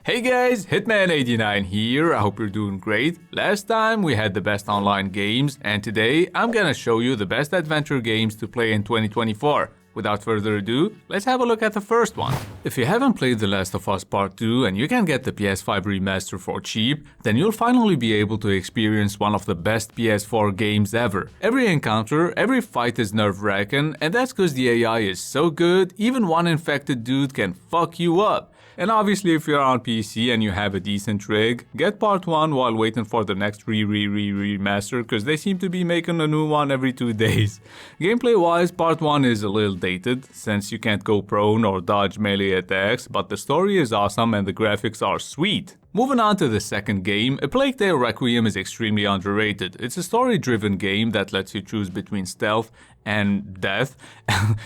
Hey guys, Hitman89 here, I hope you're doing great. Last time we had the best online games, and today I'm gonna show you the best adventure games to play in 2024. Without further ado, let's have a look at the first one. If you haven't played The Last of Us Part 2 and you can get the PS5 remaster for cheap, then you'll finally be able to experience one of the best PS4 games ever. Every encounter, every fight is nerve-wracking, and that's because the AI is so good, even one infected dude can fuck you up. And obviously if you're on PC and you have a decent rig, get part 1 while waiting for the next remaster because they seem to be making a new one every 2 days. Gameplay wise, part 1 is a little dated since you can't go prone or dodge melee attacks, but the story is awesome and the graphics are sweet. Moving on to the second game, A Plague Tale Requiem is extremely underrated. It's a story-driven game that lets you choose between stealth and death.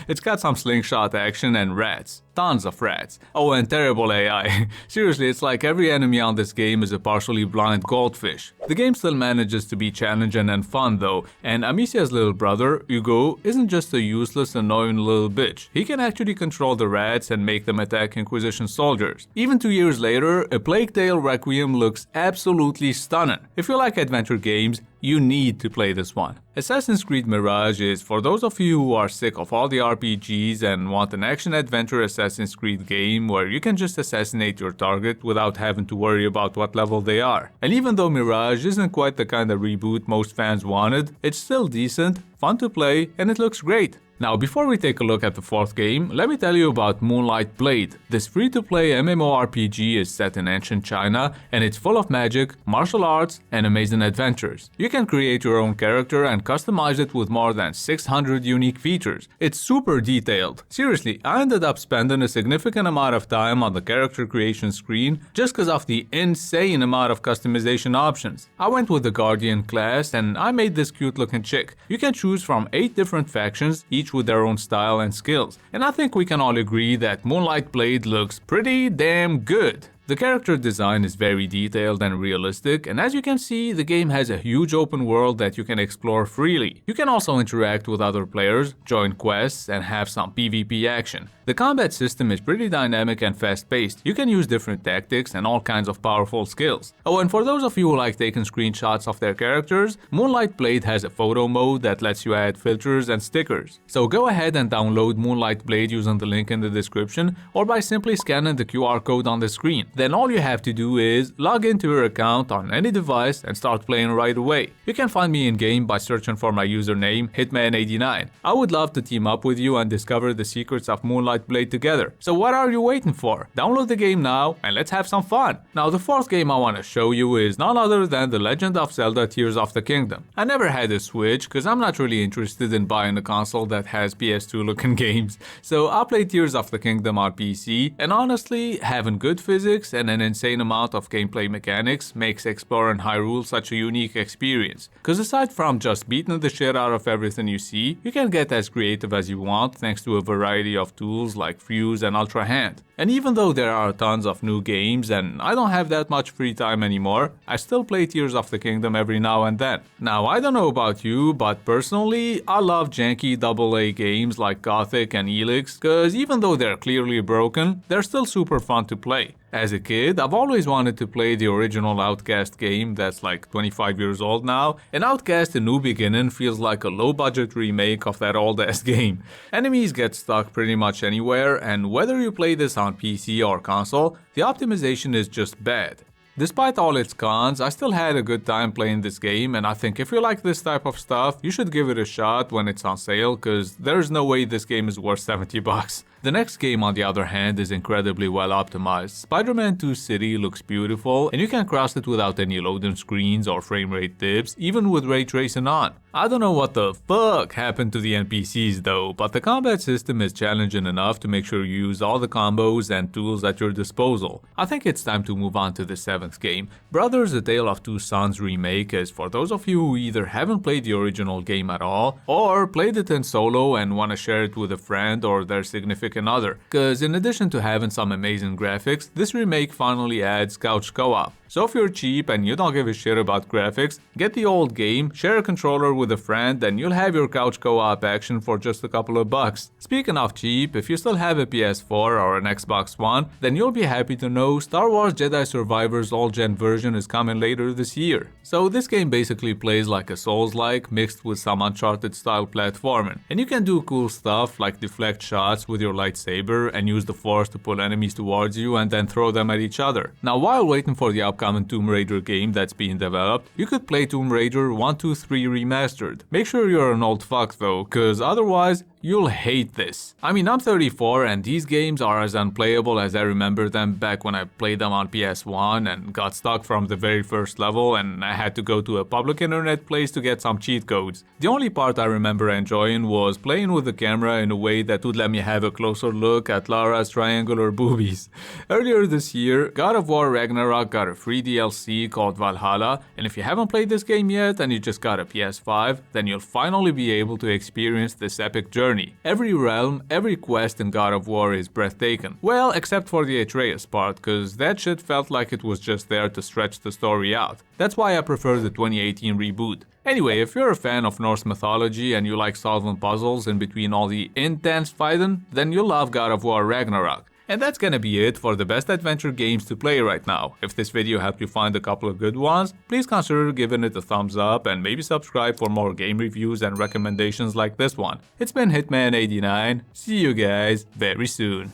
It's got some slingshot action and rats. Tons of rats. Oh, and terrible AI. Seriously, it's like every enemy on this game is a partially blind goldfish. The game still manages to be challenging and fun though, and Amicia's little brother, Hugo, isn't just a useless, annoying little bitch. He can actually control the rats and make them attack Inquisition soldiers. Even 2 years later, A Plague Tale Requiem looks absolutely stunning. If you like adventure games, you need to play this one. Assassin's Creed Mirage is for those of you who are sick of all the RPGs and want an action-adventure Assassin's Creed game where you can just assassinate your target without having to worry about what level they are. And even though Mirage isn't quite the kind of reboot most fans wanted, it's still decent, fun to play, and it looks great. Now, before we take a look at the fourth game, let me tell you about Moonlight Blade. This free-to-play MMORPG is set in ancient China, and it's full of magic, martial arts, and amazing adventures. You can create your own character and customize it with more than 600 unique features. It's super detailed. Seriously, I ended up spending a significant amount of time on the character creation screen just because of the insane amount of customization options. I went with the Guardian class, and I made this cute-looking chick. You can choose from 8 different factions, each with their own style and skills. And I think we can all agree that Moonlight Blade looks pretty damn good. The character design is very detailed and realistic, and as you can see, the game has a huge open world that you can explore freely. You can also interact with other players, join quests, and have some PvP action. The combat system is pretty dynamic and fast-paced. You can use different tactics and all kinds of powerful skills. Oh, and for those of you who like taking screenshots of their characters, Moonlight Blade has a photo mode that lets you add filters and stickers. So go ahead and download Moonlight Blade using the link in the description or by simply scanning the QR code on the screen. Then all you have to do is log into your account on any device and start playing right away. You can find me in-game by searching for my username, Hitman89. I would love to team up with you and discover the secrets of Moonlight Blade together. So what are you waiting for? Download the game now and let's have some fun. Now the fourth game I want to show you is none other than The Legend of Zelda Tears of the Kingdom. I never had a Switch because I'm not really interested in buying a console that has PS2 looking games. So I'll play Tears of the Kingdom on PC, and honestly, having good physics and an insane amount of gameplay mechanics makes exploring Hyrule such a unique experience. Cause aside from just beating the shit out of everything you see, you can get as creative as you want thanks to a variety of tools like Fuse and Ultra Hand. And even though there are tons of new games and I don't have that much free time anymore, I still play Tears of the Kingdom every now and then. Now I don't know about you, but personally I love janky AA games like Gothic and Helix, cause even though they're clearly broken, they're still super fun to play. As a kid, I've always wanted to play the original Outcast game that's like 25 years old now, and Outcast A New Beginning feels like a low-budget remake of that old-ass game. Enemies get stuck pretty much anywhere, and whether you play this on PC or console, the optimization is just bad. Despite all its cons, I still had a good time playing this game, and I think if you like this type of stuff, you should give it a shot when it's on sale, cause there's no way this game is worth 70 bucks. The next game, on the other hand, is incredibly well optimized. Spider-Man 2 City looks beautiful, and you can cross it without any loading screens or frame rate dips, even with ray tracing on. I don't know what the fuck happened to the NPCs though, but the combat system is challenging enough to make sure you use all the combos and tools at your disposal. I think it's time to move on to the 7th game. Brothers: A Tale of Two Sons Remake is for those of you who either haven't played the original game at all, or played it in solo and want to share it with a friend or their significant significant other, cause in addition to having some amazing graphics, this remake finally adds couch co-op. So if you're cheap and you don't give a shit about graphics, get the old game, share a controller with a friend, and you'll have your couch co-op action for just a couple of bucks. Speaking of cheap, if you still have a PS4 or an Xbox One, then you'll be happy to know Star Wars Jedi Survivor's all-gen version is coming later this year. So this game basically plays like a Souls-like mixed with some Uncharted-style platforming, and you can do cool stuff like deflect shots with your lightsaber and use the Force to pull enemies towards you and then throw them at each other. Now while waiting for the upcoming Tomb Raider game that's being developed, you could play Tomb Raider 1, 2, 3 Remastered. Make sure you're an old fuck though, cause otherwise you'll hate this. I mean, I'm 34 and these games are as unplayable as I remember them back when I played them on PS1 and got stuck from the very first level and I had to go to a public internet place to get some cheat codes. The only part I remember enjoying was playing with the camera in a way that would let me have a closer look at Lara's triangular boobies. Earlier this year, God of War Ragnarok got a free DLC called Valhalla, and if you haven't played this game yet and you just got a PS5, then you'll finally be able to experience this epic journey. Every realm, every quest in God of War is breathtaking. Well, except for the Atreus part, cause that shit felt like it was just there to stretch the story out. That's why I prefer the 2018 reboot. Anyway, if you're a fan of Norse mythology and you like solving puzzles in between all the intense fighting, then you'll love God of War Ragnarok. And that's gonna be it for the best adventure games to play right now. If this video helped you find a couple of good ones, please consider giving it a thumbs up and maybe subscribe for more game reviews and recommendations like this one. It's been Hitman89, see you guys very soon.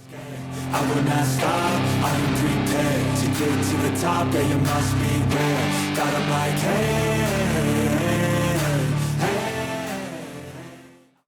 I will not stop, I am prepared to get to the top, yeah, you must be rare. God, I'm like, hey.